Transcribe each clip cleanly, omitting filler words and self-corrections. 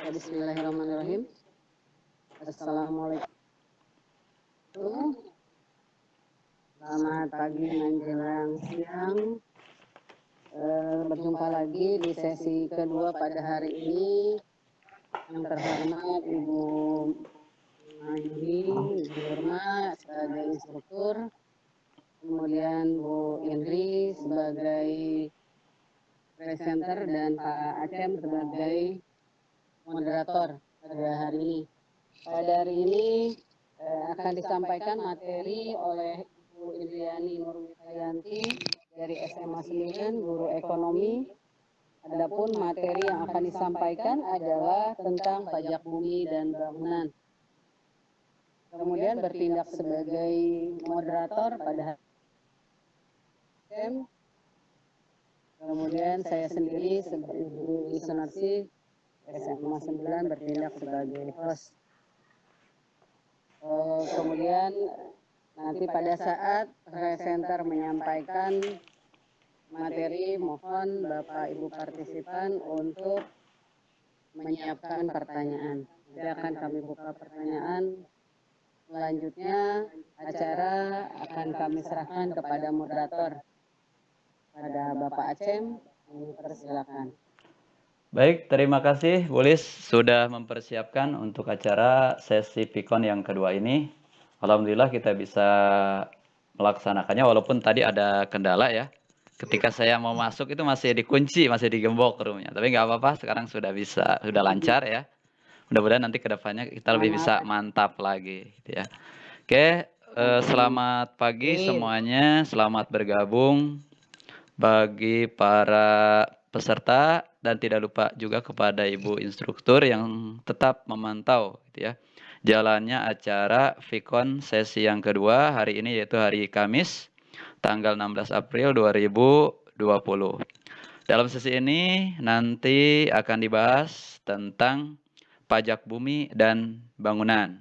Bismillahirrahmanirrahim. Assalamualaikum. Selamat pagi menjelang siang. Berjumpa lagi di sesi kedua pada hari ini. Yang terhormat Ibu Mayuri, Ibu Nurma sebagai instruktur, kemudian Bu Indri sebagai presenter dan Pak Acem sebagai moderator pada hari ini. Pada hari ini akan disampaikan materi oleh Ibu Indriani Nurwijayanti dari SMA 9, guru ekonomi. Adapun materi yang akan disampaikan adalah tentang pajak bumi dan bangunan. Kemudian bertindak sebagai moderator pada hari ini. Kemudian saya sendiri sebagai Ibu Sunarsi SMA 9 bertindak sebagai host. Kemudian nanti pada saat presenter menyampaikan materi, mohon Bapak Ibu partisipan untuk menyiapkan pertanyaan. Nanti akan kami buka pertanyaan. Selanjutnya acara akan kami serahkan kepada moderator. Pada Bapak Acem, dipersilakan. Baik, terima kasih Bu Lis sudah mempersiapkan untuk acara sesi Pikon yang kedua ini. Alhamdulillah kita bisa melaksanakannya walaupun tadi ada kendala ya. Ketika saya mau masuk itu masih dikunci, masih digembok roomnya. Tapi nggak apa-apa, sekarang sudah bisa, sudah lancar ya. Mudah-mudahan nanti ke depannya kita lebih bisa mantap lagi gitu ya. Oke, selamat pagi semuanya, selamat bergabung bagi para peserta dan tidak lupa juga kepada Ibu instruktur yang tetap memantau gitu ya. Jalannya acara Fikon sesi yang kedua hari ini yaitu hari Kamis tanggal 16 April 2020. Dalam sesi ini nanti akan dibahas tentang pajak bumi dan bangunan.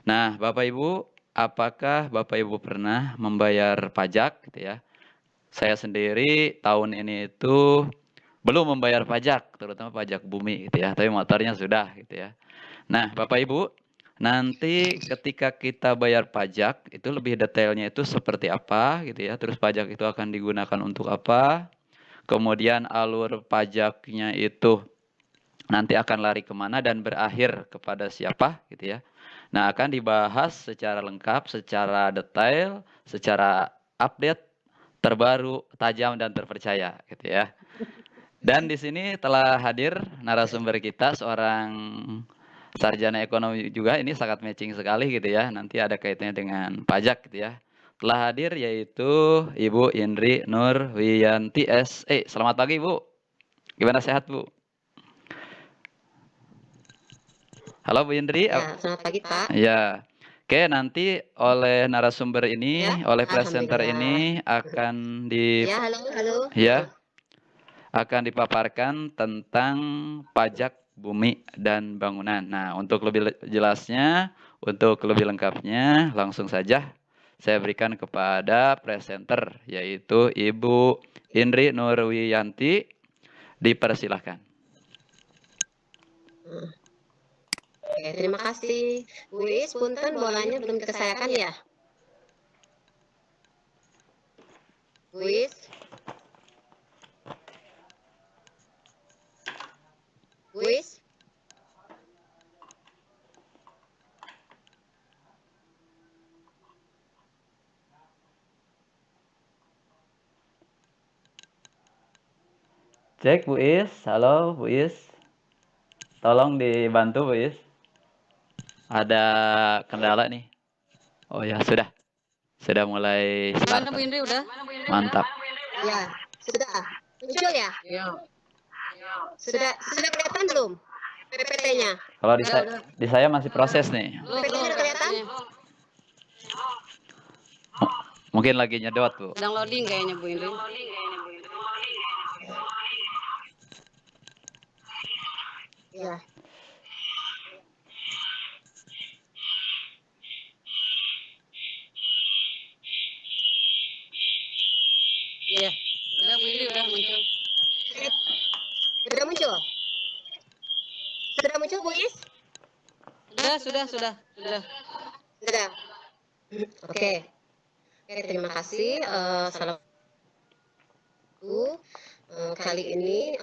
Nah, Bapak Ibu, apakah Bapak Ibu pernah membayar pajak gitu ya? Saya sendiri tahun ini itu belum membayar pajak, terutama pajak bumi gitu ya, tapi motornya sudah gitu ya. Nah, Bapak Ibu, nanti ketika kita bayar pajak itu lebih detailnya itu seperti apa gitu ya. Terus pajak itu akan digunakan untuk apa? Kemudian alur pajaknya itu nanti akan lari kemana dan berakhir kepada siapa gitu ya. Nah, akan dibahas secara lengkap, secara detail, secara update, terbaru, tajam, dan terpercaya gitu ya. Dan di sini telah hadir narasumber kita seorang sarjana ekonomi juga, ini sangat matching sekali gitu ya. Nanti ada kaitannya dengan pajak gitu ya. Telah hadir yaitu Ibu Indri Nurwiyanti SE. Selamat pagi Bu. Gimana sehat Bu? Halo Bu Indri. Ya, selamat pagi Pak. Ya. Oke, nanti oleh narasumber ini, Ya, oleh presenter alhamdulillah. ini akan di Ya, halo. ya, akan dipaparkan tentang pajak bumi dan bangunan. Nah, untuk lebih jelasnya, untuk lebih lengkapnya, langsung saja saya berikan kepada presenter, yaitu Ibu Indri Nurwiyanti. Dipersilahkan. Oke, terima kasih. Bu Is, punten bolanya belum diselesaikan ya? Bu Is? Bu Is? Cek Bu Is, halo Bu Is. Tolong dibantu Bu Is. Ada kendala nih. Oh ya, sudah. Sudah mulai start. Gimana Bu Indri udah? Mantap. Ya, sudah. Muncul ya? Ya. Sudah kelihatan belum? PPT-nya? Kalau di saya masih proses nih. PPT-nya udah kelihatan? Mungkin lagi nyedot Bu. Sedang loading kayaknya Bu Indri. Ya. Iya. Udah Bu Indri udah muncul. Udah muncul? Sudah muncul, Bu Is? Sudah. Sudah. Oke. Oke, terima kasih. Salam kali ini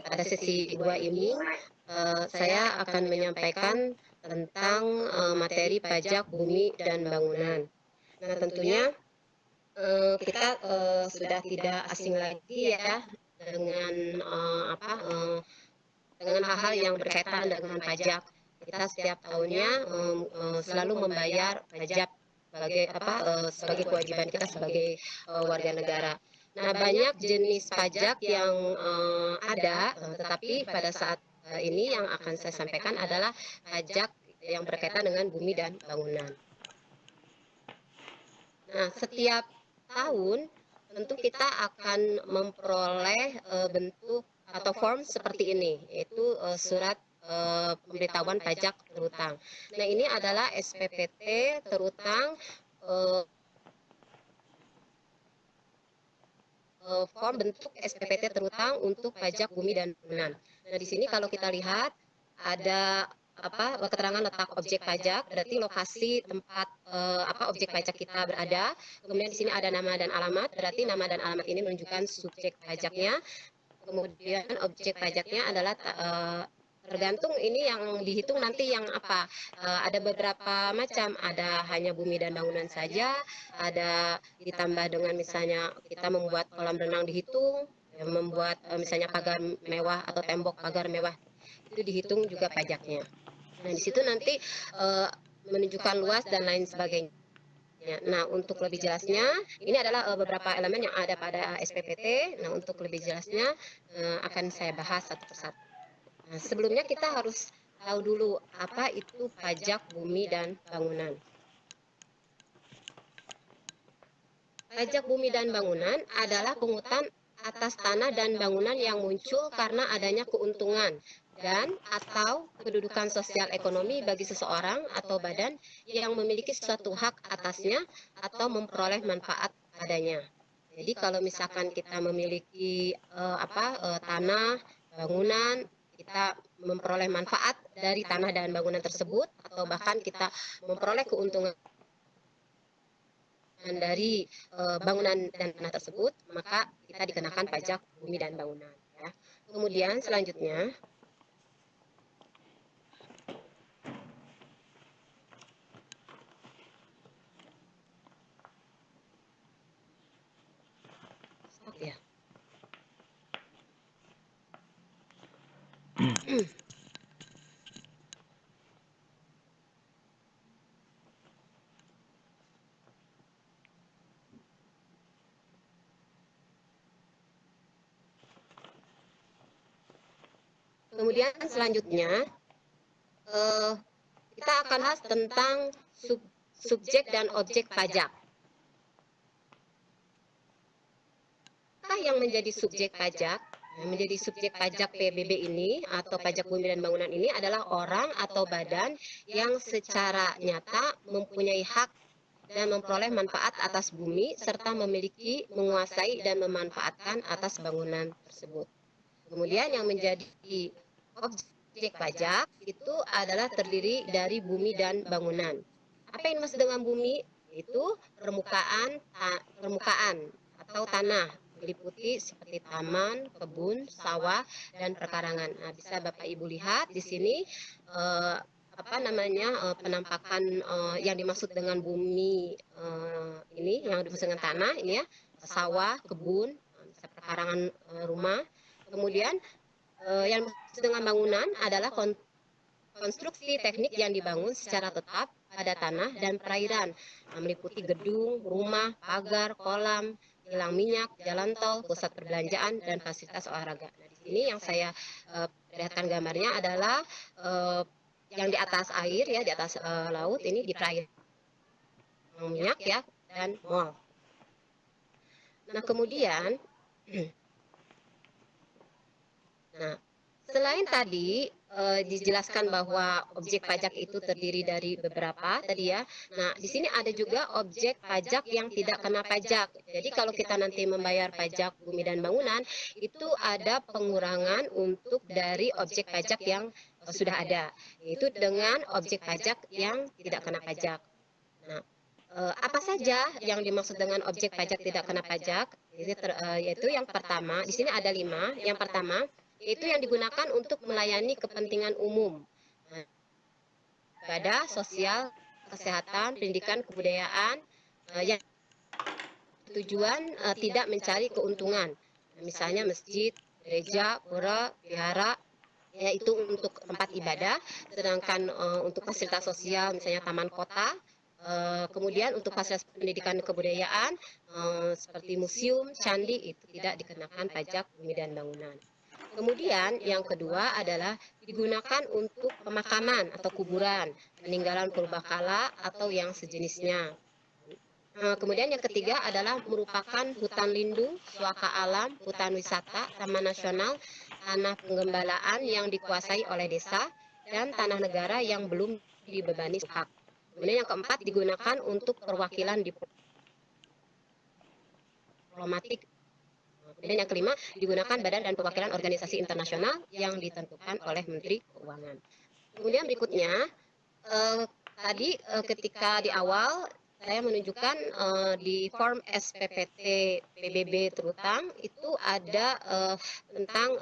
pada sesi 2 ini saya akan menyampaikan tentang materi pajak bumi dan bangunan. Nah, tentunya kita sudah tidak asing lagi ya dengan dengan hal-hal yang berkaitan dengan pajak. Kita setiap tahunnya selalu membayar pajak sebagai kewajiban kita sebagai warga negara. Nah, banyak jenis pajak yang ada, tetapi pada saat ini yang akan saya sampaikan adalah pajak yang berkaitan dengan bumi dan bangunan. Nah, setiap tahun tentu kita akan memperoleh bentuk atau form seperti ini, yaitu surat pemberitahuan pajak terutang. Nah, ini adalah SPPT terutang, form bentuk SPPT terutang untuk pajak bumi dan bangunan. Nah, di sini kalau kita lihat ada keterangan letak objek pajak, berarti lokasi tempat objek pajak kita berada. Kemudian di sini ada nama dan alamat, berarti nama dan alamat ini menunjukkan subjek pajaknya. Kemudian objek pajaknya adalah tergantung ini yang dihitung nanti yang apa. Ada beberapa macam, ada hanya bumi dan bangunan saja, ada ditambah dengan misalnya kita membuat kolam renang dihitung, membuat misalnya pagar mewah atau tembok pagar mewah, itu dihitung juga pajaknya. Nah, di situ nanti menunjukkan luas dan lain sebagainya. Nah, untuk lebih jelasnya, ini adalah beberapa elemen yang ada pada SPPT. Nah, untuk lebih jelasnya akan saya bahas satu persatu. Nah, sebelumnya kita harus tahu dulu apa itu pajak bumi dan bangunan. Pajak bumi dan bangunan adalah pungutan atas tanah dan bangunan yang muncul karena adanya keuntungan dan atau kedudukan sosial ekonomi bagi seseorang atau badan yang memiliki suatu hak atasnya atau memperoleh manfaat padanya. Jadi kalau misalkan kita memiliki tanah, bangunan, kita memperoleh manfaat dari tanah dan bangunan tersebut, atau bahkan kita memperoleh keuntungan dari bangunan dan tanah tersebut, maka kita dikenakan pajak bumi dan bangunan. Ya. Kemudian selanjutnya, kemudian selanjutnya kita akan bahas tentang subjek dan objek pajak. Apa yang menjadi subjek pajak? Menjadi subjek pajak PBB ini atau pajak bumi dan bangunan ini adalah orang atau badan yang secara nyata mempunyai hak dan memperoleh manfaat atas bumi serta memiliki, menguasai dan memanfaatkan atas bangunan tersebut. Kemudian yang menjadi objek pajak itu adalah terdiri dari bumi dan bangunan. Apa yang dimaksud dengan bumi? Itu permukaan atau tanah, meliputi seperti taman, kebun, sawah, dan perkarangan. Nah, bisa Bapak Ibu lihat di sini penampakan yang dimaksud dengan bumi ini, yang dimaksud dengan tanah ini ya, sawah, kebun, perkarangan rumah. Kemudian yang dimaksud dengan bangunan adalah konstruksi teknik yang dibangun secara tetap pada tanah dan perairan, meliputi gedung, rumah, pagar, kolam, kilang minyak, jalan tol, pusat perbelanjaan, dan fasilitas olahraga. Nah, di sini yang saya perlihatkan gambarnya adalah yang di atas air ya, di atas laut, ini di perairan minyak ya, dan mall. Nah, kemudian selain tadi dijelaskan bahwa objek pajak itu terdiri dari beberapa tadi ya. Nah, di sini ada juga objek pajak yang tidak kena pajak. Jadi kalau kita nanti membayar pajak bumi dan bangunan, itu ada pengurangan untuk dari objek pajak yang sudah ada, yaitu dengan objek pajak yang tidak kena pajak. Nah, apa saja yang dimaksud dengan objek pajak tidak kena pajak? Yaitu yang pertama, di sini ada 5. Yang pertama, yaitu yang digunakan untuk melayani kepentingan umum. Nah, ibadah, sosial, kesehatan, pendidikan, kebudayaan, yang tujuan tidak mencari keuntungan. Misalnya masjid, gereja, pura, vihara, yaitu untuk tempat ibadah, sedangkan untuk fasilitas sosial misalnya taman kota, kemudian untuk fasilitas pendidikan dan kebudayaan seperti museum, candi itu tidak dikenakan pajak bumi dan bangunan. Kemudian yang kedua adalah digunakan untuk pemakaman atau kuburan, peninggalan purbakala atau yang sejenisnya. Kemudian yang ketiga adalah merupakan hutan lindung, suaka alam, hutan wisata, taman nasional, tanah penggembalaan yang dikuasai oleh desa, dan tanah negara yang belum dibebani hak. Kemudian yang keempat digunakan untuk perwakilan diplomatik. Kemudian yang kelima digunakan badan dan perwakilan organisasi internasional yang ditentukan oleh Menteri Keuangan. Kemudian berikutnya, tadi ketika di awal saya menunjukkan di form SPPT PBB terutang itu ada tentang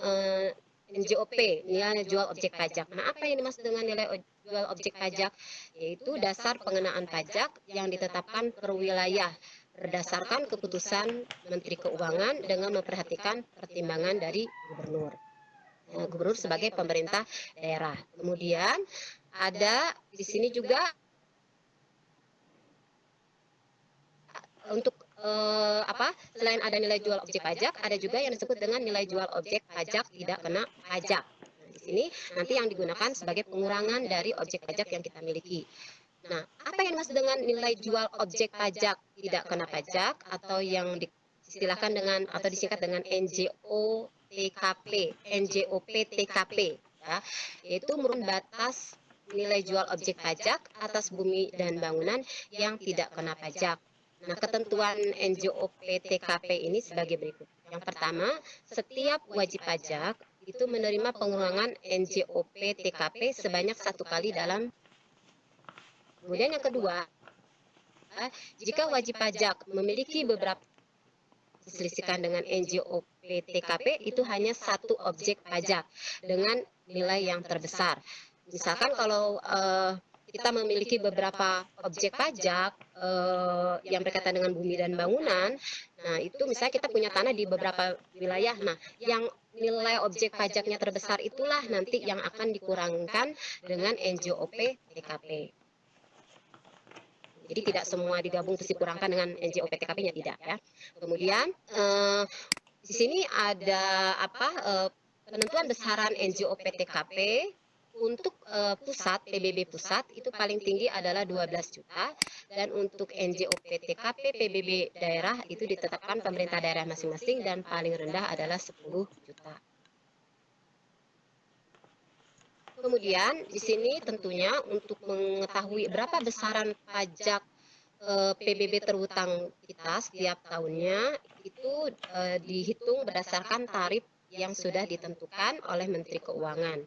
NJOP, nilai jual objek pajak. Nah, apa yang dimaksud dengan nilai jual objek pajak? Yaitu dasar pengenaan pajak yang ditetapkan per wilayah berdasarkan keputusan Menteri Keuangan dengan memperhatikan pertimbangan dari gubernur. Gubernur sebagai pemerintah daerah. Kemudian ada di sini juga untuk selain ada nilai jual objek pajak, ada juga yang disebut dengan nilai jual objek pajak tidak kena pajak. Nah, di sini nanti yang digunakan sebagai pengurangan dari objek pajak yang kita miliki. Nah, apa yang dimaksud dengan nilai jual objek pajak tidak kena pajak atau yang diistilahkan dengan atau disingkat dengan NJOTKP, NJOP-TKP, ya, yaitu merupakan batas nilai jual objek pajak atas bumi dan bangunan yang tidak kena pajak. Nah, ketentuan NJOP-TKP ini sebagai berikut. Yang pertama, setiap wajib pajak itu menerima pengurangan NJOP-TKP sebanyak 1 kali dalam. Kemudian yang kedua, jika wajib pajak memiliki beberapa diselisihkan dengan NJOP-TKP itu hanya 1 objek pajak dengan nilai yang terbesar. Misalkan kalau kita memiliki beberapa objek pajak yang berkaitan dengan bumi dan bangunan, nah itu misalnya kita punya tanah di beberapa wilayah, nah yang nilai objek pajaknya terbesar itulah nanti yang akan dikurangkan dengan NJOP-TKP. Jadi tidak semua digabung terus dikurangkan dengan NJOP-TKP-nya, tidak ya. Kemudian di sini ada penentuan besaran NJOP-TKP. Untuk pusat, PBB pusat itu paling tinggi adalah 12 juta dan untuk NJOP-TKP PBB daerah itu ditetapkan pemerintah daerah masing-masing dan paling rendah adalah 10 juta. Kemudian di sini tentunya untuk mengetahui berapa besaran pajak PBB terhutang kita setiap tahunnya itu dihitung berdasarkan tarif yang sudah ditentukan oleh Menteri Keuangan.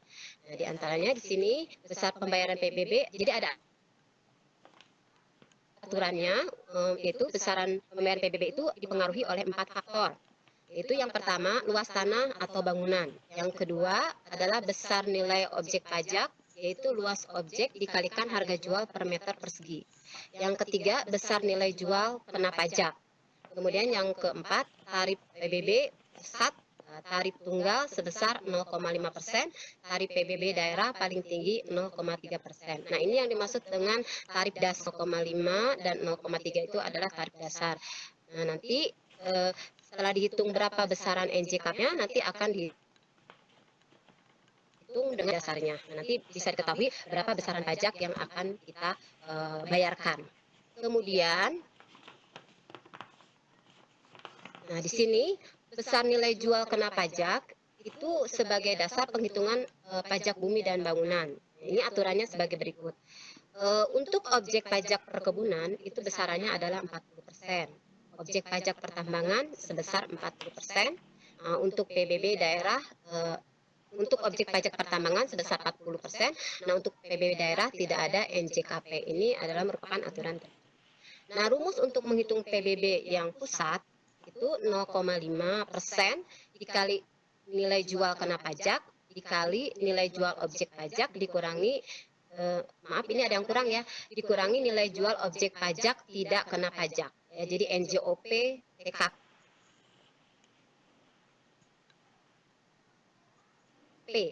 Nah, di antaranya di sini besar pembayaran PBB, jadi ada aturannya, yaitu besaran pembayaran PBB itu dipengaruhi oleh 4 faktor. Yaitu yang pertama, luas tanah atau bangunan. Yang kedua adalah besar nilai objek pajak, yaitu luas objek dikalikan harga jual per meter persegi. Yang ketiga, besar nilai jual kena pajak. Kemudian yang keempat, tarif PBB pusat, tarif tunggal sebesar 0,5%, tarif PBB daerah paling tinggi 0,3%. Nah, ini yang dimaksud dengan tarif dasar 0,5 dan 0,3 itu adalah tarif dasar. Nah, nanti setelah dihitung berapa besaran NJK-nya, nanti akan dihitung dengan dasarnya. Nah, nanti bisa diketahui berapa besaran pajak yang akan kita bayarkan. Kemudian, nah di sini besar nilai jual kena pajak itu sebagai dasar penghitungan pajak bumi dan bangunan. Ini aturannya sebagai berikut. Untuk objek pajak perkebunan itu besarannya adalah 40%. Objek pajak pertambangan sebesar 40%. Untuk PBB daerah untuk objek pajak pertambangan sebesar 40%. Nah, untuk PBB daerah tidak ada NJKP. Ini adalah merupakan aturan. Nah, rumus untuk menghitung PBB yang pusat itu 0,5% dikali nilai jual kena pajak dikali nilai jual objek pajak dikurangi maaf ini ada yang kurang ya, dikurangi nilai jual objek pajak tidak kena pajak. Ya, jadi NJOP TKP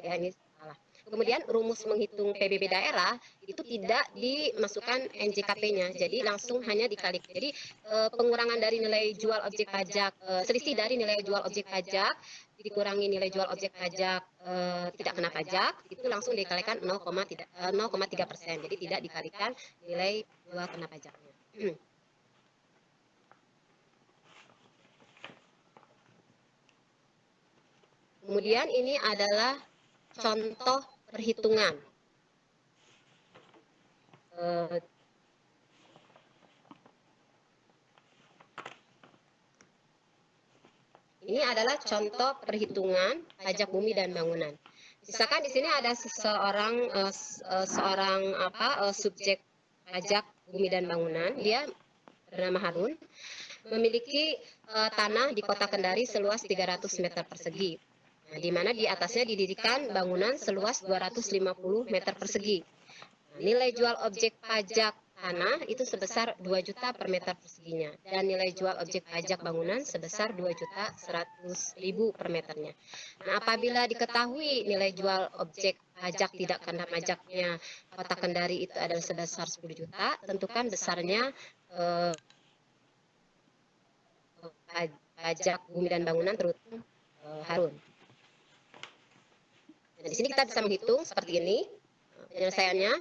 ya, ini salah. Kemudian rumus menghitung PBB daerah itu tidak dimasukkan NJKP-nya, jadi langsung hanya dikali. Jadi pengurangan dari nilai jual objek pajak, selisih dari nilai jual objek pajak dikurangi nilai jual objek pajak tidak kena pajak, itu langsung dikalikan 0,3%. Jadi tidak dikalikan nilai jual kena pajaknya. Kemudian ini adalah contoh perhitungan. Ini adalah contoh perhitungan pajak bumi dan bangunan. Misalkan di sini ada seorang subjek pajak bumi dan bangunan, dia bernama Harun, memiliki tanah di Kota Kendari seluas 300 meter persegi. Nah, di mana di atasnya didirikan bangunan seluas 250 meter persegi. Nah, nilai jual objek pajak tanah itu sebesar 2 juta per meter perseginya, dan nilai jual objek pajak bangunan sebesar 2.100.000 per meternya. Nah, apabila diketahui nilai jual objek pajak tidak kena pajaknya Kota Kendari itu adalah sebesar 10 juta, tentukan besarnya pajak bumi dan bangunan terhitung Harun. Nah, di sini kita bisa menghitung seperti ini penyelesaiannya.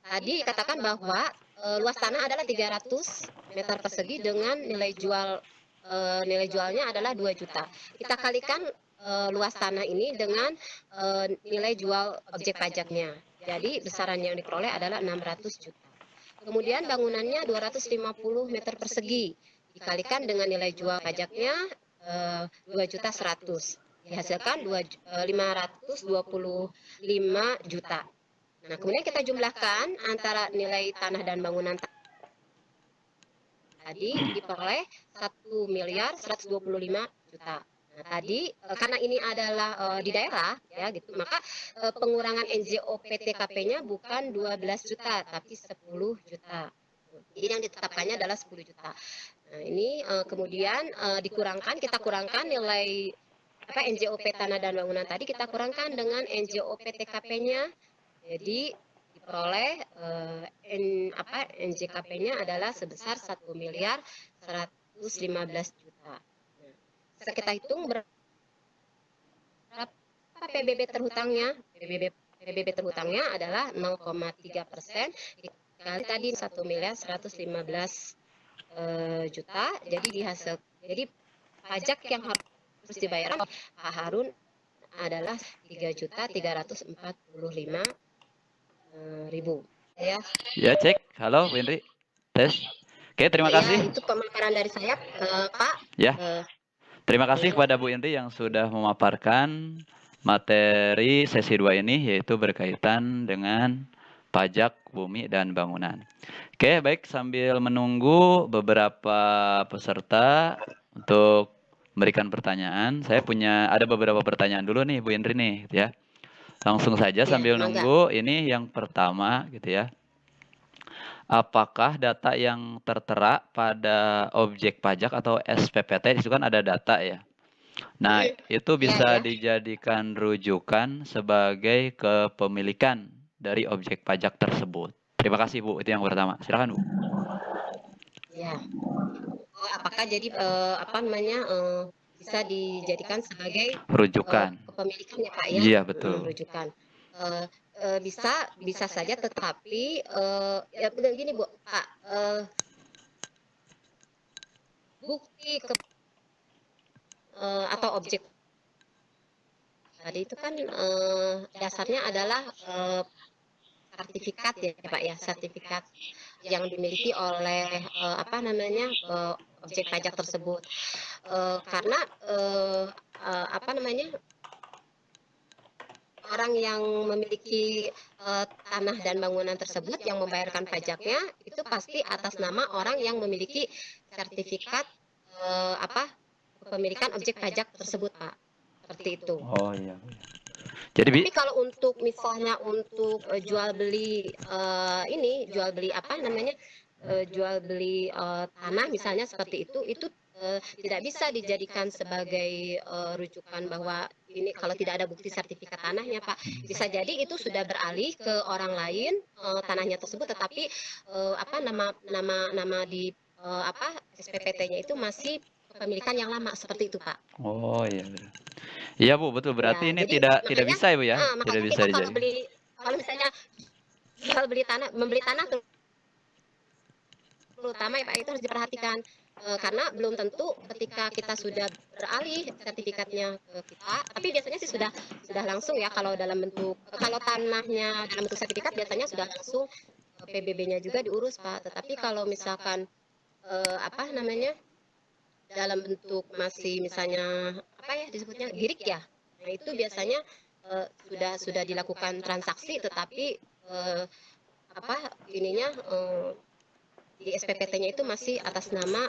Tadi katakan bahwa luas tanah adalah 300 meter persegi dengan nilai jualnya adalah 2 juta. Kita kalikan luas tanah ini dengan nilai jual objek pajaknya. Jadi besaran yang diperoleh adalah 600 juta. Kemudian bangunannya 250 meter persegi dikalikan dengan nilai jual pajaknya 2.100.000. Dihasilkan 525 juta. Nah, kemudian kita jumlahkan antara nilai tanah dan bangunan tadi diperoleh 1.125 juta. Nah, tadi karena ini adalah di daerah ya gitu, maka pengurangan NJOP TKP-nya bukan 12 juta tapi 10 juta. Jadi yang ditetapkannya adalah 10 juta. Nah, ini kemudian kita kurangkan nilai NJOP tanah dan bangunan tadi, kita kurangkan dengan NJOP TKP-nya. Jadi diperoleh NJKP-nya adalah sebesar 1.115 juta. Nah, bisa kita hitung berapa PBB terhutangnya. PBB terhutangnya adalah 0,3% dikali tadi 1.115 juta. Jadi pajak yang harus dibayar Pak Harun adalah 3.345.000. Ya. Ya, cek. Halo, Bu Indri. Tes. Oke, terima kasih. Itu pemaparan dari saya, Pak. Ya. Terima kasih kepada Bu Indri yang sudah memaparkan materi sesi 2 ini, yaitu berkaitan dengan pajak bumi dan bangunan. Oke, baik. Sambil menunggu beberapa peserta untuk memberikan pertanyaan, saya ada beberapa pertanyaan dulu nih Bu Indri nih, gitu ya. Langsung saja sambil nunggu. Ini yang pertama, gitu ya. Apakah data yang tertera pada objek pajak atau SPPT itu kan ada data ya? Nah, itu bisa dijadikan rujukan sebagai kepemilikan dari objek pajak tersebut. Terima kasih Bu, itu yang pertama. Silakan Bu. Ya. Apakah jadi bisa dijadikan sebagai rujukan kepemilikan ya Pak ya? Iya betul. Rujukan. Bisa saja, tetapi ya begini Bu Pak, bukti atau objek tadi itu kan dasarnya adalah sertifikat ya Pak ya, sertifikat yang dimiliki oleh objek pajak tersebut. Karena orang yang memiliki tanah dan bangunan tersebut yang membayarkan pajaknya itu pasti atas nama orang yang memiliki sertifikat kepemilikan objek pajak tersebut, Pak. Seperti itu. Oh iya. Jadi Tapi kalau untuk misalnya untuk jual beli jual beli apa namanya jual beli tanah misalnya seperti itu tidak bisa dijadikan sebagai rujukan bahwa ini kalau tidak ada bukti sertifikat tanahnya, Pak. Bisa jadi itu sudah beralih ke orang lain tanahnya tersebut, tetapi nama di SPPT-nya itu masih kepemilikan yang lama seperti itu, Pak. Oh iya. Iya Bu, betul. Berarti Ya, ini jadi tidak makanya, bisa ya Bu ya? Tidak makanya bisa kita dijadikan. kalau misalnya jual beli tanah, membeli tanah terutama ya Pak, itu harus diperhatikan karena belum tentu ketika kita sudah beralih sertifikatnya ke kita, tapi biasanya sih sudah langsung ya kalau kalau tanahnya dalam bentuk sertifikat biasanya sudah langsung PBB-nya juga diurus, Pak. Tetapi kalau misalkan dalam bentuk masih misalnya disebutnya girik ya, nah itu biasanya sudah dilakukan transaksi tetapi di SPPT-nya itu masih atas nama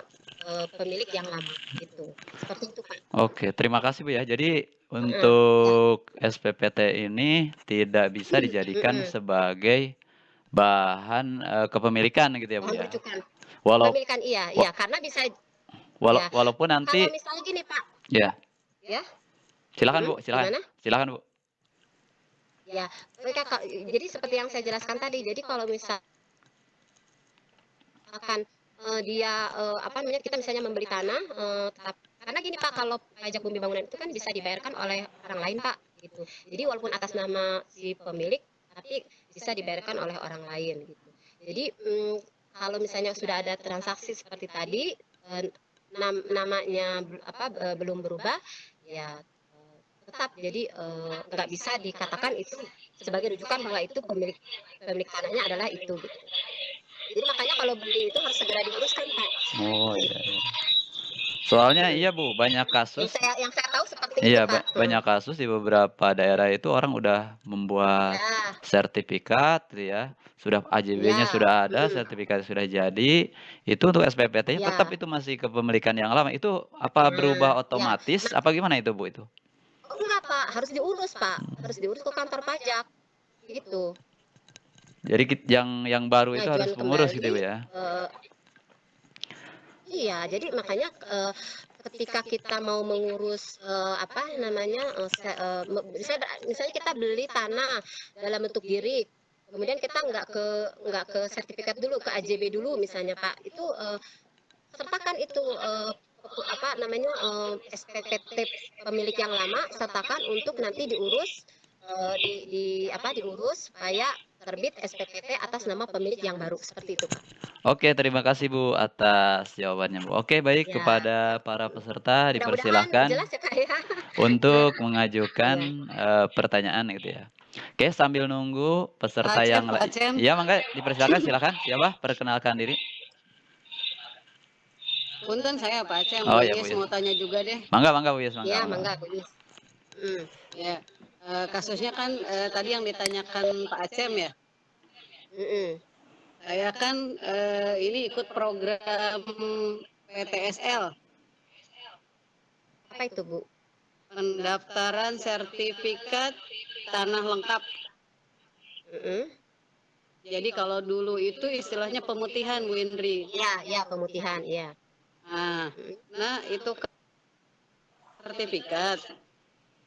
pemilik yang lama gitu. Seperti itu, Pak. Oke, terima kasih Bu ya. Jadi untuk SPPT ini tidak bisa dijadikan sebagai bahan kepemilikan gitu ya Bu Bahan ya. rujukan. Walau Kepemilikan iya, karena bisa ya. walaupun nanti Kalau misalnya gini, Pak. ya. Ya. Silakan Bu, silakan. Gimana? Silakan Bu. Ya, jadi seperti yang saya jelaskan tadi. Jadi kalau misalkan dia kita misalnya membeli tanah karena gini Pak, kalau pajak bumi bangunan itu kan bisa dibayarkan oleh orang lain, Pak, gitu. Jadi walaupun atas nama si pemilik tapi bisa dibayarkan oleh orang lain gitu. Jadi kalau misalnya sudah ada transaksi seperti tadi namanya belum berubah ya tetap jadi nggak bisa dikatakan itu sebagai rujukan bahwa itu pemilik tanahnya adalah itu gitu. Jadi makanya kalau beli itu harus segera diuruskan, Pak. Oh iya. Soalnya iya Bu, banyak kasus. Yang saya tahu seperti iya, itu, Pak. Banyak kasus di beberapa daerah itu orang udah membuat sertifikat gitu ya. Sudah AJB-nya sudah ada, sertifikat sudah jadi. Itu untuk SPPT-nya tetap itu masih kepemilikan yang lama. Itu apa berubah otomatis apa gimana itu Bu itu? Oh, enggak, Pak. Harus diurus, Pak. Harus diurus ke kantor pajak. Gitu. Jadi yang baru itu harus mengurus gitu Bu ya. Iya, jadi makanya ketika kita mau mengurus misalnya kita beli tanah dalam bentuk girik, kemudian kita nggak ke sertifikat dulu, ke AJB dulu misalnya Pak, itu sertakan itu SPPT pemilik yang lama, sertakan untuk nanti diurus diurus supaya terbit SPPT atas nama pemilik yang baru seperti itu, Pak. Oke, terima kasih Bu atas jawabannya Bu. Oke, baik kepada para peserta dipersilahkan jelas ya, Pak, ya. untuk mengajukan pertanyaan gitu ya. Oke, sambil nunggu peserta yang lain. Ya, mangga dipersilakan, silakan. Siapa? Perkenalkan diri. Punten saya Pak Acem, Oh, ya, Bu, mau tanya juga deh. Mangga Bu Yes, mangga. Ya, mangga Bu Yes. Ya, kasusnya kan tadi yang ditanyakan Pak Acem ya. Saya kan ini ikut program PTSL. Apa itu, Bu? Pendaftaran sertifikat tanah lengkap. Jadi kalau dulu itu istilahnya pemutihan, Bu Indri. Ya, pemutihan, ya. Nah itu sertifikat.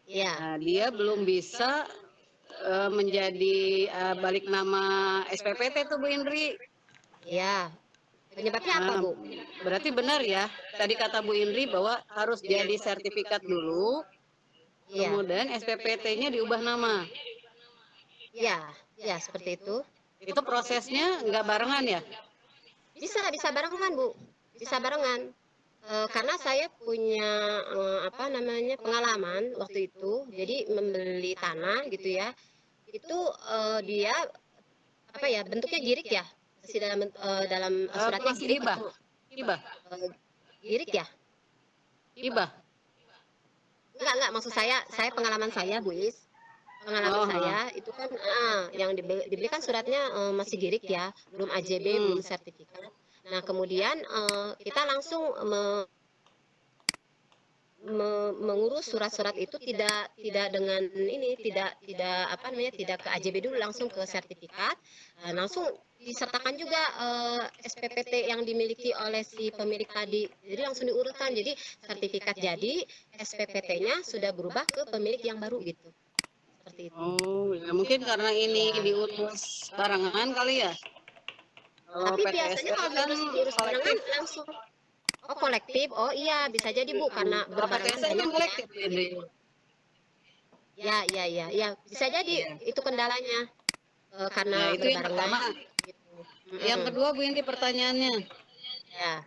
Ya. Nah, dia belum bisa menjadi balik nama SPPT tuh Bu Indri. Ya. Penyebabnya apa, Bu? Berarti benar ya. Tadi kata Bu Indri bahwa harus jadi sertifikat dulu. Kemudian SPPT-nya diubah nama. Ya, seperti itu. Itu prosesnya nggak barengan ya? Bisa barengan, Bu. Bisa barengan. Karena saya punya pengalaman waktu itu. Jadi membeli tanah gitu ya. Itu dia bentuknya girik ya. Masih dalam suratnya girik. Hibah. Girik ya? Hibah. Enggak, maksud saya pengalaman saya, Bu Is. pengalaman Oh, saya itu kan yang diberikan suratnya masih girik ya, belum AJB, belum sertifikat. Nah, kemudian kita langsung mengurus surat-surat itu tidak dengan ini tidak apa namanya tidak ke AJB dulu, langsung ke sertifikat, langsung disertakan juga SPPT yang dimiliki oleh si pemilik tadi, jadi langsung diurutkan, jadi sertifikat jadi, SPPT-nya sudah berubah ke pemilik yang baru gitu, seperti itu. Oh, ya mungkin karena ini diurus barengan kali ya. Kalau Tapi biasanya kalau PTSL kan diurus barengan kolektif. langsung kolektif, oh iya bisa jadi Bu, karena Kalau berbarengan PTSL kan banyak ya. kolektif ini. Ya, bisa jadi itu kendalanya karena Nah, itu yang berbarengan. pertama. Gitu. Yang kedua, Bu Indi, pertanyaannya. Ya,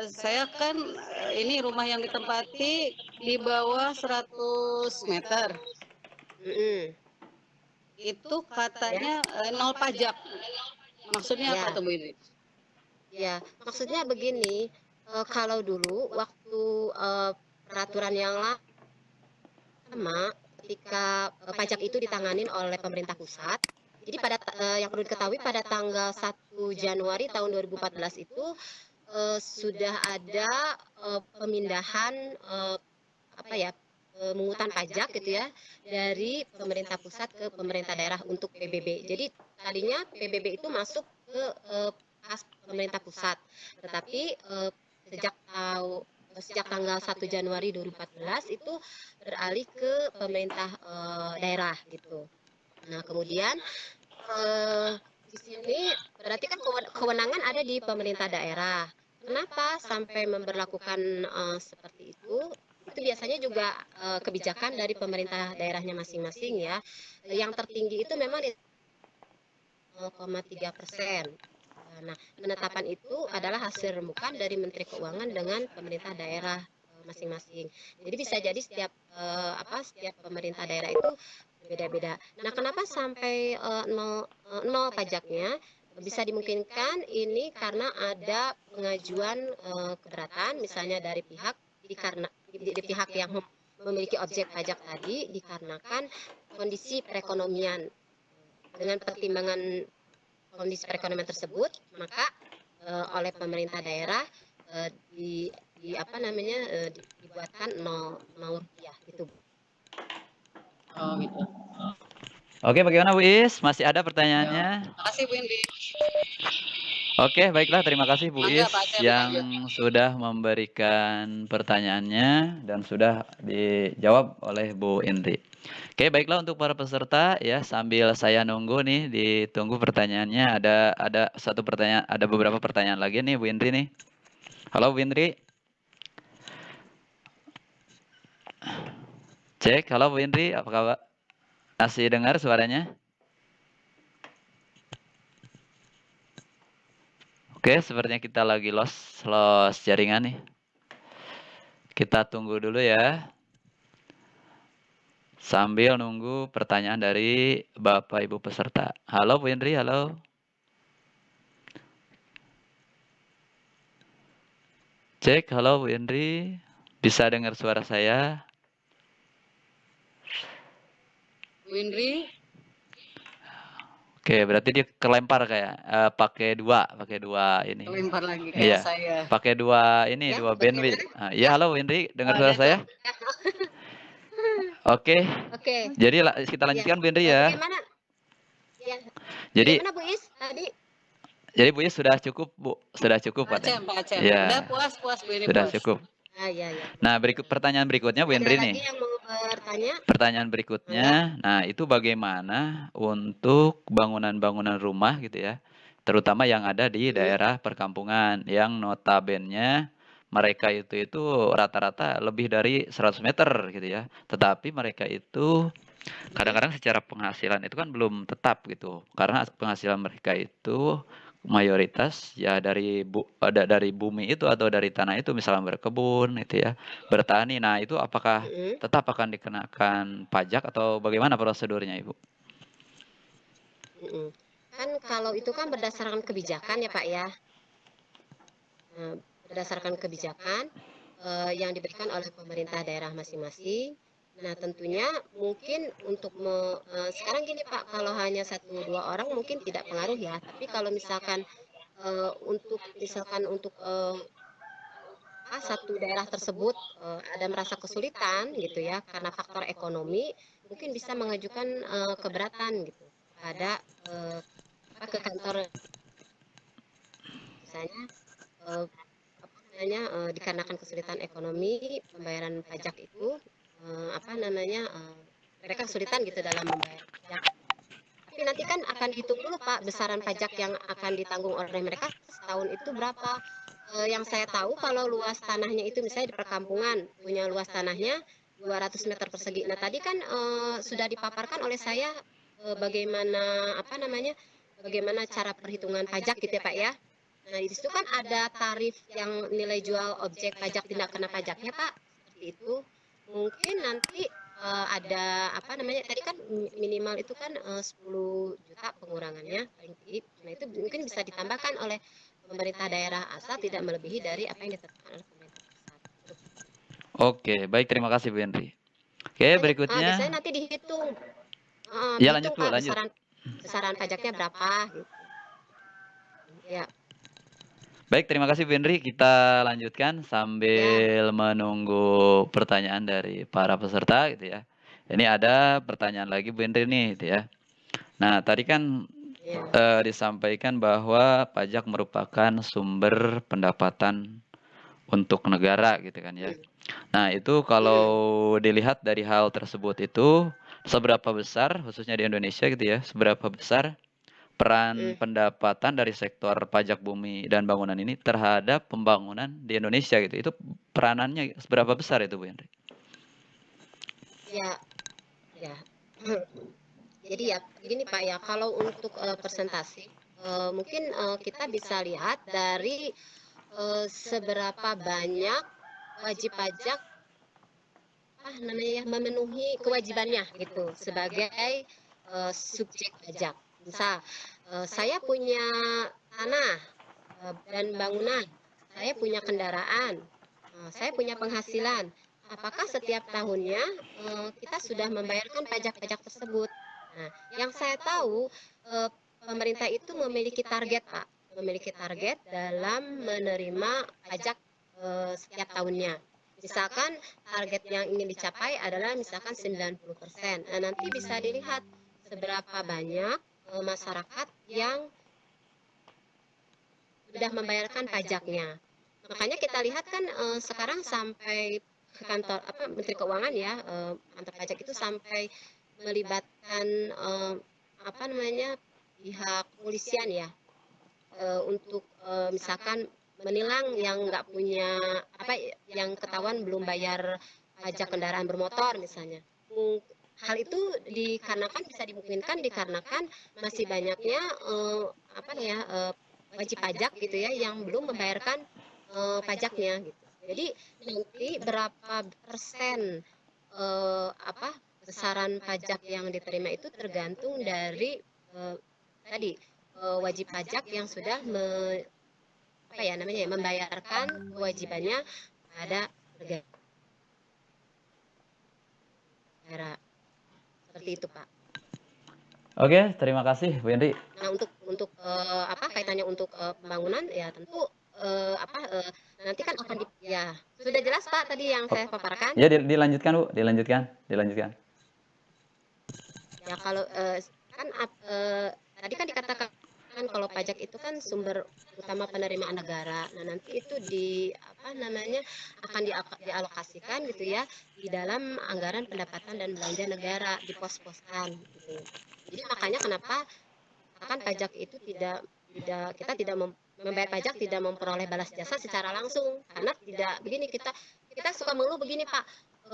Saya kan ini rumah yang ditempati di bawah 100 meter. Itu katanya nol pajak. Maksudnya Ya. apa tuh, Bu Indi? Ya, maksudnya begini, kalau dulu waktu peraturan yang lama ketika pajak itu ditanganin oleh pemerintah pusat. Jadi pada yang perlu diketahui pada tanggal 1 Januari tahun 2014 itu sudah ada pemindahan apa ya pemungutan pajak gitu ya dari pemerintah pusat ke pemerintah daerah untuk PBB. Jadi tadinya PBB itu masuk ke kas pemerintah pusat, tetapi sejak tanggal 1 Januari 2014 itu beralih ke pemerintah daerah gitu. Nah, kemudian di sini berarti kan kewenangan ada di pemerintah daerah. Kenapa sampai memberlakukan seperti itu? Itu biasanya juga kebijakan dari pemerintah daerahnya masing-masing ya. Yang tertinggi itu memang di 0,3%. Nah, penetapan itu adalah hasil rembukan dari Menteri Keuangan dengan pemerintah daerah masing-masing. Jadi bisa jadi setiap pemerintah daerah itu berbeda-beda. Nah, kenapa sampai nol pajaknya? Bisa dimungkinkan ini karena ada pengajuan keberatan misalnya dari pihak di pihak yang memiliki objek pajak tadi dikarenakan kondisi perekonomian. Dengan pertimbangan kondisi perekonomian tersebut, maka oleh pemerintah daerah dibuatkan 0 rupiah gitu. Oh, gitu. Oke, bagaimana Bu Is? Masih ada pertanyaannya? Terima kasih, Bu Indi. Oke, baiklah. Terima kasih Bu Mangga, Is Pak Acep, yang sudah memberikan pertanyaannya dan sudah dijawab oleh Bu Indri. Oke, baiklah untuk para peserta ya, sambil saya nunggu nih, ditunggu pertanyaannya. Ada satu pertanyaan, ada beberapa pertanyaan lagi nih Bu Indri nih. Halo Bu Indri. Cek, halo Bu Indri, apa kabar? Masih dengar suaranya? Oke, sepertinya kita lagi lost jaringan nih. Kita tunggu dulu ya. Sambil nunggu pertanyaan dari Bapak Ibu peserta. Halo Bu Indri, halo. Cek, halo Bu Indri. Bisa dengar suara saya? Bu Indri. Oke, berarti dia kelempar kayak pakai dua ini. Kelempar lagi kayak Iya, saya. pakai dua ini, Ya, dua bandwidth. Iya, halo Bu Indri, dengar suara saya? Oke. Oke. Jadi kita lanjutkan Bu Indri ya. Bagaimana? Ya. Jadi Bagaimana Bu Is tadi? Jadi Bu Is sudah cukup Bu, sudah cukup Pak katanya. Acep. Iya. Udah puas Bu Indi. Sudah puas. cukup. Iya. Nah, pertanyaan berikutnya Bu Indri Ada nih. lagi yang mau bertanya? Pertanyaan berikutnya, nah itu bagaimana untuk bangunan-bangunan rumah gitu ya, terutama yang ada di daerah perkampungan yang notabene mereka itu rata-rata lebih dari 100 meter gitu ya, tetapi mereka itu kadang-kadang secara penghasilan itu kan belum tetap gitu, karena penghasilan mereka itu mayoritas ya dari bumi itu atau dari tanah itu, misalnya berkebun itu ya, bertani. Nah, itu apakah tetap akan dikenakan pajak atau bagaimana prosedurnya, Ibu? Kan kalau itu kan berdasarkan kebijakan ya Pak ya. Berdasarkan kebijakan yang diberikan oleh pemerintah daerah masing-masing. Nah, tentunya mungkin untuk sekarang gini Pak, kalau hanya 1-2 orang mungkin tidak pengaruh ya. Tapi kalau misalkan untuk satu daerah tersebut ada merasa kesulitan gitu ya karena faktor ekonomi, mungkin bisa mengajukan keberatan gitu pada ke kantor, misalnya dikarenakan kesulitan ekonomi pembayaran pajak itu mereka kesulitan gitu dalam membayar pajak. Tapi nanti kan akan dihitung dulu Pak besaran pajak yang akan ditanggung oleh mereka setahun itu berapa. Yang saya tahu kalau luas tanahnya itu misalnya di perkampungan punya luas tanahnya 200 meter persegi. Nah tadi kan sudah dipaparkan oleh saya bagaimana bagaimana cara perhitungan pajak gitu ya Pak ya. Nah di situ kan ada tarif yang nilai jual objek pajak tindak kena pajaknya Pak, seperti itu. Mungkin nanti ada tadi kan minimal itu kan 10 juta pengurangannya paling tinggi. Nah itu mungkin bisa ditambahkan oleh pemerintah daerah asal tidak melebihi dari apa yang ditetapkan oleh pemerintah pusat. Oke, baik, terima kasih Bu Henry. Oke, berikutnya. Biasanya nanti dihitung. Ya, lanjut Bu, Pak, lanjut. besaran pajaknya berapa gitu. Ya. Baik, terima kasih Bu Henry. Kita lanjutkan sambil menunggu pertanyaan dari para peserta gitu ya. Ini ada pertanyaan lagi Bu Henry nih gitu ya. Nah, tadi kan disampaikan bahwa pajak merupakan sumber pendapatan untuk negara gitu kan ya. Nah, itu kalau dilihat dari hal tersebut itu seberapa besar khususnya di Indonesia gitu ya, seberapa besar peran pendapatan dari sektor pajak bumi dan bangunan ini terhadap pembangunan di Indonesia gitu. Itu peranannya seberapa besar itu Bu Henry? Ya. Jadi ya begini Pak ya, kalau untuk persentase mungkin kita bisa lihat dari seberapa banyak wajib pajak memenuhi kewajibannya gitu sebagai subjek pajak. Misal saya punya tanah dan bangunan, saya punya kendaraan, saya punya penghasilan. Apakah setiap tahunnya kita sudah membayarkan pajak-pajak tersebut? Nah, yang saya tahu pemerintah itu memiliki target Pak, memiliki target dalam menerima pajak setiap tahunnya. Misalkan target yang ingin dicapai adalah misalkan 90%. Nah, nanti bisa dilihat seberapa banyak masyarakat yang sudah membayarkan pajaknya. Makanya kita lihat kan sekarang sampai ke kantor Menteri Keuangan ya, kantor pajak itu sampai melibatkan pihak kepolisian ya untuk misalkan menilang yang nggak punya yang ketahuan belum bayar pajak kendaraan bermotor misalnya. Hal itu bisa dimungkinkan dikarenakan masih banyaknya wajib pajak gitu ya yang belum membayarkan pajaknya gitu. Jadi nanti berapa persen besaran pajak yang diterima itu tergantung dari wajib pajak yang sudah membayarkan kewajibannya pada negara. Seperti itu Pak. Oke, terima kasih Bu Henry. Nah untuk kaitannya untuk pembangunan ya tentu nanti kan akan sudah jelas Pak tadi yang saya paparkan. Ya dilanjutkan Bu, dilanjutkan. Ya kalau tadi kan dikatakan kalau pajak itu kan sumber utama penerimaan negara. Nah nanti itu akan dialokasikan gitu ya di dalam anggaran pendapatan dan belanja negara di pos-posan. Gitu. Jadi makanya kenapa kan pajak itu kita tidak membayar pajak tidak memperoleh balas jasa secara langsung karena tidak begini kita suka mengeluh begini Pak,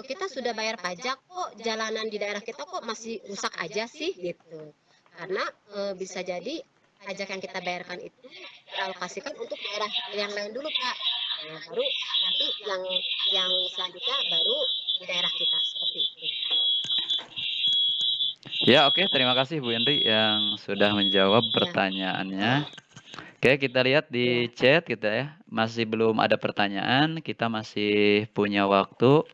kita sudah bayar pajak kok jalanan di daerah kita kok masih rusak aja sih gitu karena bisa jadi pajak yang kita bayarkan itu dialokasikan untuk daerah yang lain dulu Pak, nah, baru nanti yang selanjutnya baru di daerah kita seperti itu. Ya, oke, terima kasih Bu Henry yang sudah menjawab pertanyaannya. Oke, kita lihat di chat kita ya. Masih belum ada pertanyaan, kita masih punya waktu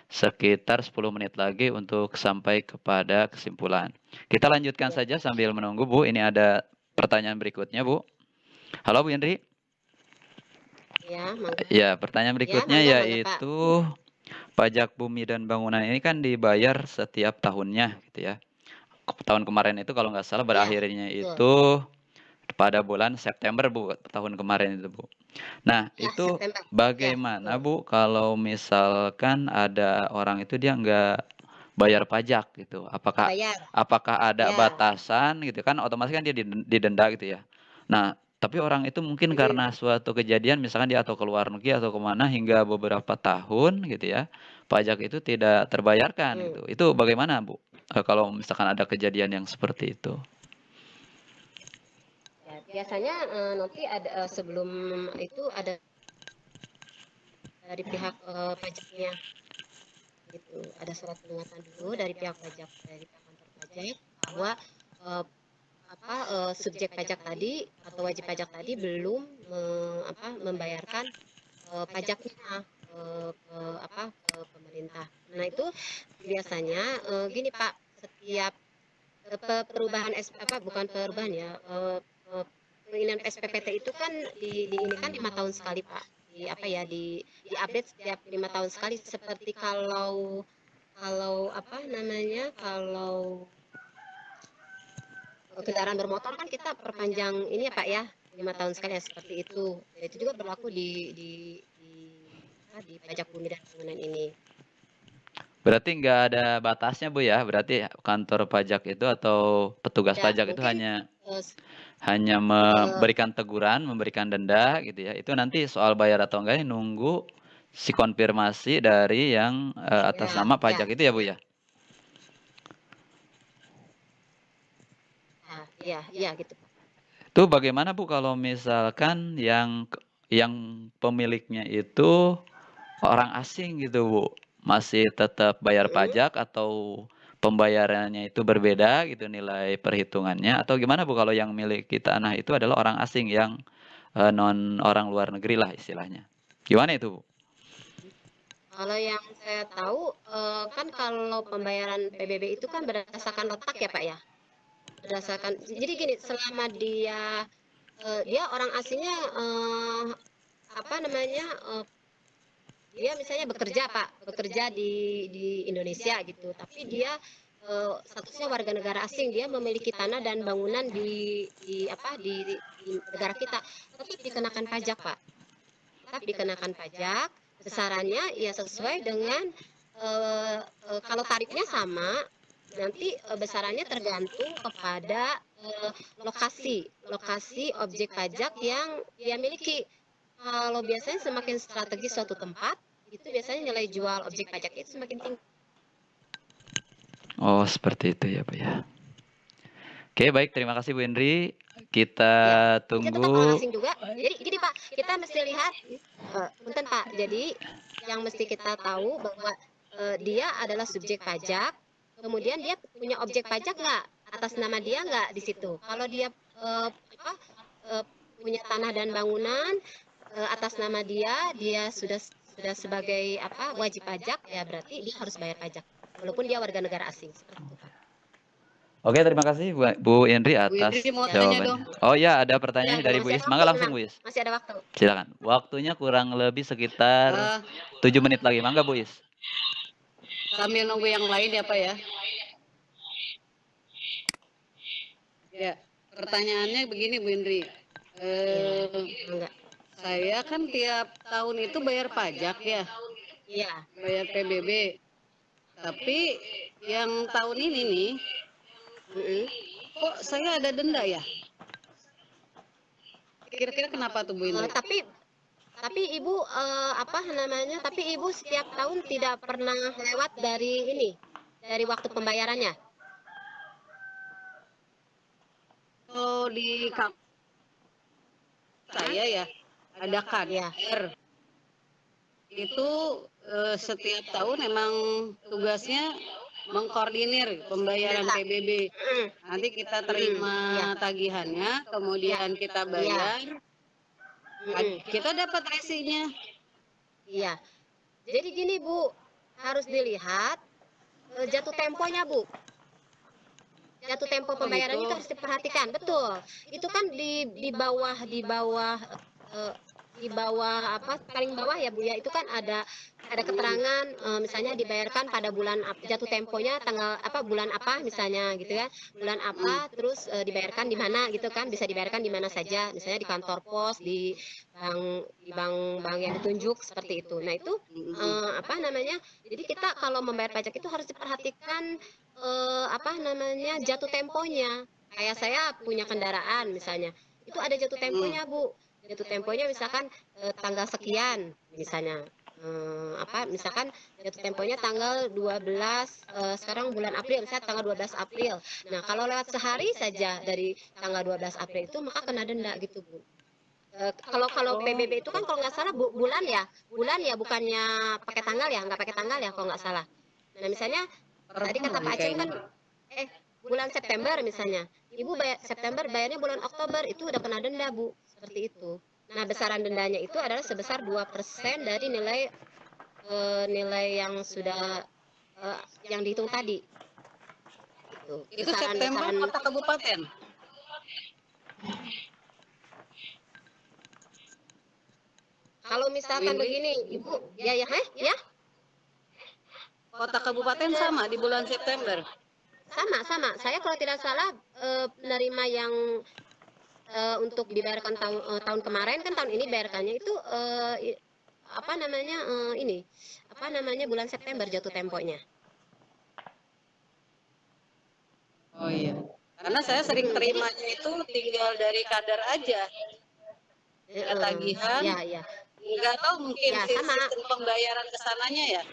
sekitar 10 menit lagi untuk sampai kepada kesimpulan. Kita lanjutkan saja sambil menunggu, Bu. Ini ada pertanyaan berikutnya, Bu. Halo, Bu Indri. Ya, mangga. Ya, pertanyaan berikutnya mangga, Pak. yaitu pajak bumi dan bangunan ini kan dibayar setiap tahunnya, gitu ya. Tahun kemarin itu kalau nggak salah berakhirnya betul. itu pada bulan September, Bu, tahun kemarin itu, Bu. Nah, Ya, itu September. bagaimana, betul. Bu, kalau misalkan ada orang itu dia nggak bayar pajak gitu? Bayar. Apakah ada Ya. batasan gitu kan? Otomatis kan dia didenda gitu ya. Nah, tapi orang itu mungkin karena suatu kejadian misalkan dia atau ke luar negeri atau kemana hingga beberapa tahun gitu ya, pajak itu tidak terbayarkan gitu. Itu bagaimana, Bu? Kalau misalkan ada kejadian yang seperti itu? Ya, biasanya nanti ada sebelum itu ada dari pihak pajaknya gitu. Ada surat peringatan dulu dari pihak pajak, dari pihak kantor pajak bahwa subjek pajak tadi atau wajib pajak tadi belum membayarkan pajaknya ke pemerintah. Nah, itu biasanya gini, Pak, setiap perubahan bukan perubahan ya, pengiriman SPPT itu kan ini kan 5 tahun sekali, Pak. Di update setiap 5 tahun sekali, seperti kalau kendaraan bermotor kan kita perpanjang ini ya, Pak, ya, 5 tahun sekali ya, seperti itu. Ya, itu juga berlaku di pajak bumi dan bangunan ini. Berarti nggak ada batasnya, Bu, ya? Berarti kantor pajak itu atau petugas Ya, pajak itu mungkin hanya memberikan teguran, memberikan denda gitu ya. Itu nanti soal bayar atau enggak ini nunggu si konfirmasi dari yang atas nama pajak itu ya, Bu, ya? Iya gitu, Pak. Itu bagaimana, Bu, kalau misalkan yang pemiliknya itu orang asing gitu, Bu? Masih tetap bayar pajak atau pembayarannya itu berbeda gitu nilai perhitungannya atau gimana, Bu, kalau yang milik tanah itu adalah orang asing yang non orang luar negeri lah istilahnya. Gimana itu, Bu? Kalau yang saya tahu kan kalau pembayaran PBB itu kan berdasarkan letak ya, Pak, ya. Jadi gini, selama dia orang aslinya dia misalnya bekerja di Indonesia gitu, tapi dia statusnya warga negara asing, dia memiliki tanah dan bangunan di negara kita, tetap dikenakan pajak, Pak. Tetap dikenakan pajak, besarannya ya sesuai dengan kalau tarifnya sama, nanti besarannya tergantung kepada lokasi objek pajak yang dia miliki. Kalau biasanya semakin strategis suatu tempat, itu biasanya nilai jual objek pajak itu semakin tinggi. Oh, seperti itu ya, Pak ya. Oke, baik. Terima kasih, Bu Indri. Kita tunggu. Tetap orang asing juga. Jadi gini, Pak, kita mesti lihat, punten, Pak. Jadi yang mesti kita tahu bahwa dia adalah subjek pajak, kemudian dia punya objek pajak nggak atas nama dia nggak di situ. Kalau dia punya tanah dan bangunan atas nama dia sudah sebagai wajib pajak, ya berarti dia harus bayar pajak walaupun dia warga negara asing, seperti itu, Pak. Oke, terima kasih Bu Indri atas jawabannya. Oh ya, ada pertanyaan dari Bu Is. Mangga langsung, Bu Is. Masih ada waktu. Silakan. Waktunya kurang lebih sekitar 7 menit lagi. Mangga, Bu Is. Sambil nunggu yang lain ya, Pak, ya. Ya, pertanyaannya begini, Bu Indri. Saya kan tiap tahun itu bayar pajak ya. Iya. Bayar PBB. Tapi yang tahun ini nih, kok saya ada denda ya? Kira-kira kenapa tuh, Bu Indri? Tapi Ibu Tapi Ibu setiap tahun tidak pernah lewat dari waktu pembayarannya. Kalau di saya ya ada KDR. Itu setiap tahun emang tugasnya mengkoordinir pembayaran PBB. Nanti kita terima tagihannya, kemudian kita bayar. Kita dapat resinya. Iya. Jadi gini, Bu, harus dilihat jatuh temponya, Bu. Jatuh tempo pembayarannya itu harus diperhatikan, betul. Itu kan di bawah apa paling bawah ya Bu ya, itu kan ada keterangan misalnya dibayarkan pada bulan jatuh temponya tanggal apa bulan apa misalnya gitu ya, bulan apa, terus dibayarkan di mana gitu kan, bisa dibayarkan di mana saja, misalnya di kantor pos, di bank yang ditunjuk seperti itu. Nah itu apa namanya, jadi kita kalau membayar pajak itu harus diperhatikan apa namanya jatuh temponya. Kayak saya punya kendaraan misalnya, itu ada jatuh temponya Bu. Jatuh temponya misalkan tanggal sekian misalnya. Apa misalkan jatuh temponya tanggal 12 sekarang bulan April, misalnya tanggal 12 April. Nah, kalau lewat sehari saja dari tanggal 12 April itu maka kena denda gitu, Bu. Kalau PBB itu kan kalau nggak salah bulan ya bukannya pakai tanggal ya, nggak pakai tanggal ya kalau nggak salah. Nah, misalnya tadi kata Pak Aceh kan bulan September misalnya, Ibu September bayarnya bulan Oktober, itu udah kena denda Bu, seperti itu. Nah, besaran dendanya itu adalah sebesar 2% dari nilai yang sudah yang dihitung tadi. Itu September kota kabupaten. Kalau misalkan begini, Ibu, ya. Kota kabupaten sama di bulan September. Sama. Saya kalau tidak salah penerima yang untuk dibayarkan tahun kemarin kan tahun ini bayarkannya itu apa namanya ini apa namanya bulan September jatuh temponya. Oh iya. Karena saya sering terimanya itu tinggal dari kadar aja. Tagihan. Iya. Nggak tahu mungkin Ya, sama. sistem pembayaran kesananya ya.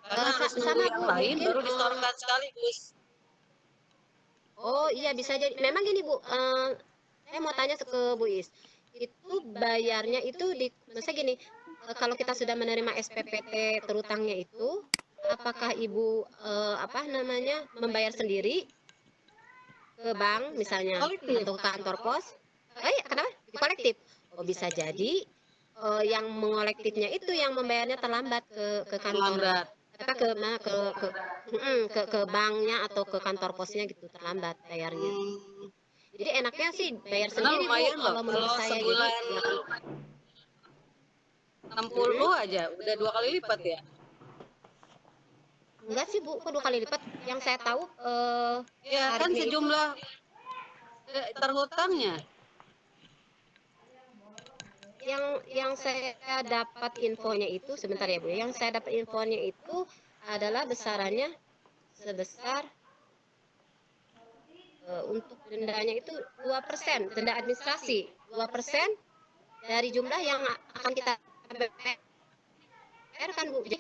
Karena harus sama, nunggu yang Bu, lain mungkin, baru disetorkan sekaligus. Oh iya bisa jadi. Memang gini Bu, saya mau tanya ke Bu Is. Itu bayarnya itu maksudnya gini, kalau kita sudah menerima SPPT terutangnya itu, apakah Ibu apa namanya membayar sendiri ke bank misalnya atau ke kantor pos? Kenapa? Di kolektif. Oh bisa jadi yang mengolektifnya itu yang membayarnya terlambat ke kantor. Ke banknya atau ke kantor posnya gitu terlambat bayarnya. Jadi enaknya sih bayar sendiri Bu kalau menurut saya sebulan jadi 60 aja udah 2 kali lipat ya. Enggak sih Bu, kok 2 kali lipat? Yang saya tahu ya kan sejumlah terhutangnya. Yang saya dapat infonya itu sebentar ya Bu. Yang saya dapat infonya itu adalah besarannya sebesar untuk dendanya itu 2%, denda administrasi 2% dari jumlah yang akan kita bayarkan Bu. Jadi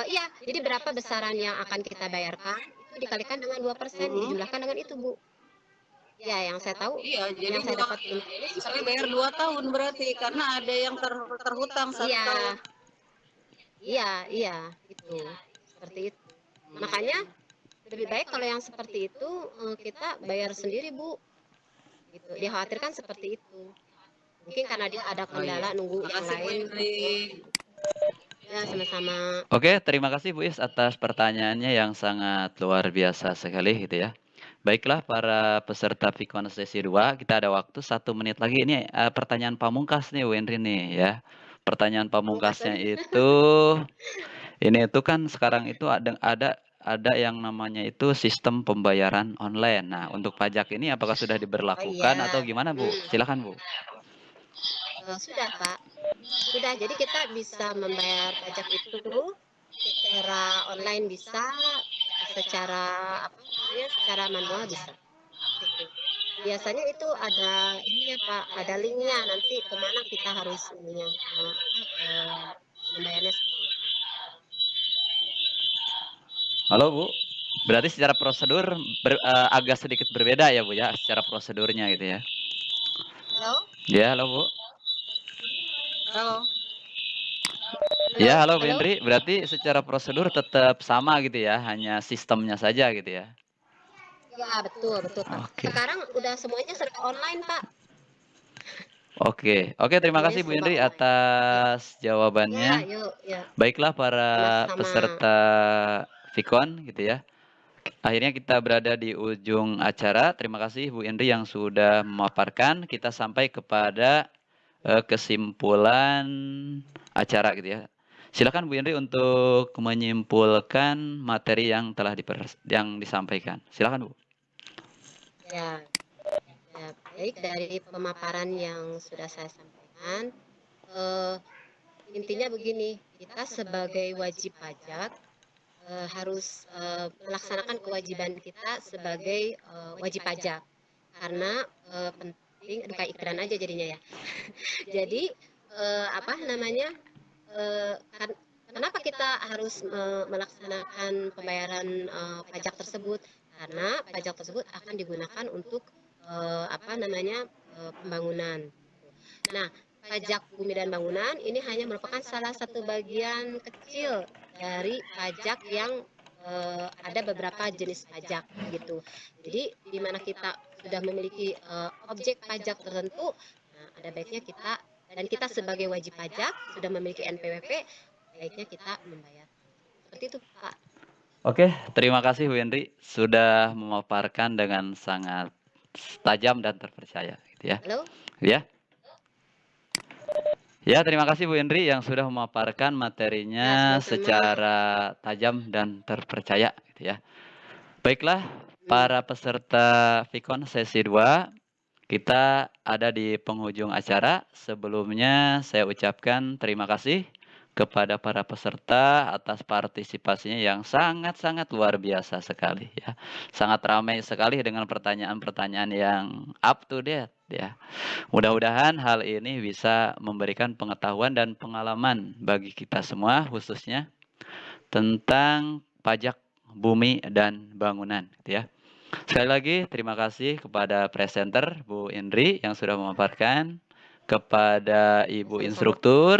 iya, jadi berapa besaran yang akan kita bayarkan itu dikalikan dengan 2%, dijumlahkan dengan itu Bu. Ya, yang saya tahu. Iya, jadi yang saya dapat misalnya bayar 2 tahun berarti karena ada yang terhutang 1 tahun. Iya, itu. Seperti itu. Makanya lebih baik kalau yang seperti itu kita bayar sendiri Bu. Gitu. Dikhawatirkan seperti itu. Mungkin karena dia ada kendala nunggu yang lain. Ya, sama-sama. Oke, terima kasih Bu Is atas pertanyaannya yang sangat luar biasa sekali gitu ya. Baiklah para peserta Pikon sesi 2, kita ada waktu 1 menit lagi. Ini pertanyaan pamungkas nih Wendri nih ya. Pertanyaan pamungkasnya itu, ini itu kan sekarang itu ada yang namanya itu sistem pembayaran online. Nah, untuk pajak ini apakah sudah diberlakukan atau gimana Bu? Silakan Bu. Sudah Pak, sudah. Jadi kita bisa membayar pajak itu secara online bisa, secara manual bisa. Biasanya itu ada ininya Pak, ada linknya nanti kemana kita harus membayarnya. Halo Bu, berarti secara prosedur agak sedikit berbeda ya Bu ya, secara prosedurnya gitu ya. Halo? Ya, halo Bu. Halo. Ya, halo Wendri. Berarti secara prosedur tetap sama gitu ya, hanya sistemnya saja gitu ya. Ya, betul Pak. Oke. Sekarang udah semuanya serba online Pak. Oke, terima Semuanya kasih Bu serba Indri online. atas Ya, jawabannya. yuk, ya, Baiklah para sama-sama. peserta Vicon gitu ya. Akhirnya kita berada di ujung acara. Terima kasih Bu Indri yang sudah memaparkan. Kita sampai kepada kesimpulan acara gitu ya. Silakan Bu Indri untuk menyimpulkan materi yang telah yang disampaikan. Silakan Bu. Ya, ya, baik dari pemaparan yang sudah saya sampaikan, intinya begini, kita sebagai wajib pajak harus melaksanakan kewajiban kita sebagai wajib pajak, karena penting, kayak iklan aja jadinya ya. Jadi apa namanya? Kenapa kita harus melaksanakan pembayaran pajak tersebut? Karena pajak tersebut akan digunakan untuk apa namanya pembangunan. Nah, pajak bumi dan bangunan ini hanya merupakan salah satu bagian kecil dari pajak yang ada beberapa jenis pajak gitu. Jadi di mana kita sudah memiliki objek pajak tertentu, nah ada baiknya kita dan kita sebagai wajib pajak sudah memiliki NPWP, baiknya kita membayar. Seperti itu, Pak. Oke, terima kasih Bu Indri sudah memaparkan dengan sangat tajam dan terpercaya gitu ya. Halo? Ya. Ya, terima kasih Bu Indri yang sudah memaparkan materinya Ya, sama-sama. secara tajam dan terpercaya gitu ya. Baiklah, para peserta Vicon sesi 2, kita ada di penghujung acara. Sebelumnya saya ucapkan terima kasih kepada para peserta atas partisipasinya yang sangat-sangat luar biasa sekali ya. Sangat ramai sekali dengan pertanyaan-pertanyaan yang up to date ya. Mudah-mudahan hal ini bisa memberikan pengetahuan dan pengalaman bagi kita semua khususnya tentang pajak bumi dan bangunan gitu ya. Sekali lagi terima kasih kepada presenter Bu Indri yang sudah memaparkan, kepada Ibu Sama-sama. instruktur,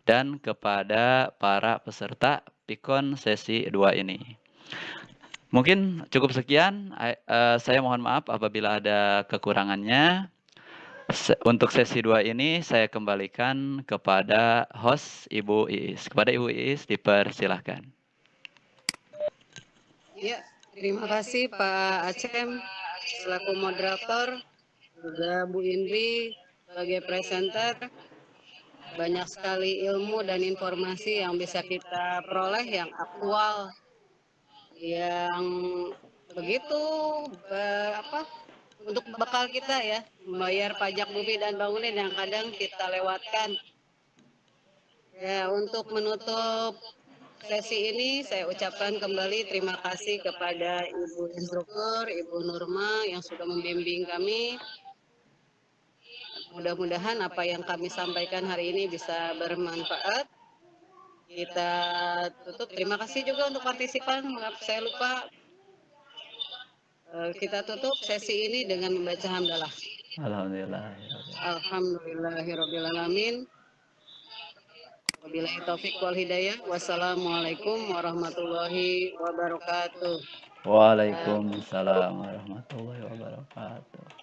dan kepada para peserta Pikon sesi 2 ini. Mungkin cukup sekian, saya mohon maaf apabila ada kekurangannya. Untuk sesi 2 ini saya kembalikan kepada host Ibu Iis. Kepada Ibu Iis dipersilahkan. Ya, terima kasih Pak Acem selaku moderator, juga Bu Indri sebagai presenter. Banyak sekali ilmu dan informasi yang bisa kita peroleh yang aktual, yang begitu untuk bekal kita ya, membayar pajak bumi dan bangunan yang kadang kita lewatkan. Ya, untuk menutup sesi ini saya ucapkan kembali terima kasih kepada Ibu Instruktur, Ibu Nurma yang sudah membimbing kami. Mudah-mudahan apa yang kami sampaikan hari ini bisa bermanfaat. Kita tutup. Terima kasih juga untuk partisipan. Maaf saya lupa. Kita tutup sesi ini dengan membaca hamdalah. Alhamdulillah. Alhamdulillahirrabbilalamin. Wabillahi taufiq wal hidayah. Wassalamualaikum warahmatullahi wabarakatuh. Waalaikumsalam warahmatullahi wabarakatuh.